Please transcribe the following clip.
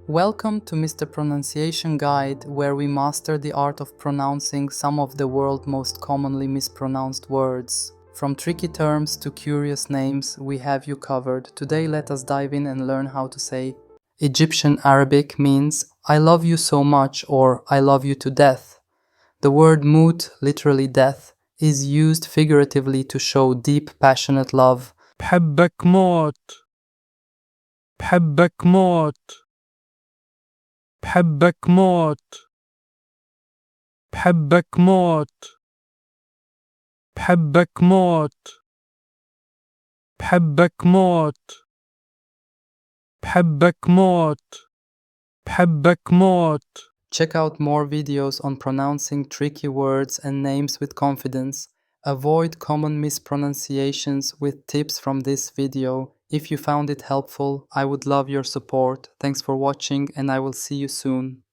Welcome to Mr. Pronunciation Guide, where we master the art of pronouncing some of the world's most commonly mispronounced words. From tricky terms to curious names, we have you covered. Today let us dive in and learn how to say Egyptian Arabic means I love you so much or I love you to death. The word moot, literally death, is used figuratively to show deep, passionate love. بحبك موت بحبك موت بحبك موت بحبك موت بحبك موت بحبك موت بحبك موت بحبك موت. Check out more videos on pronouncing tricky words and names with confidence. Avoid common mispronunciations with tips from this video. If you found it helpful, I would love your support. Thanks for watching and I will see you soon.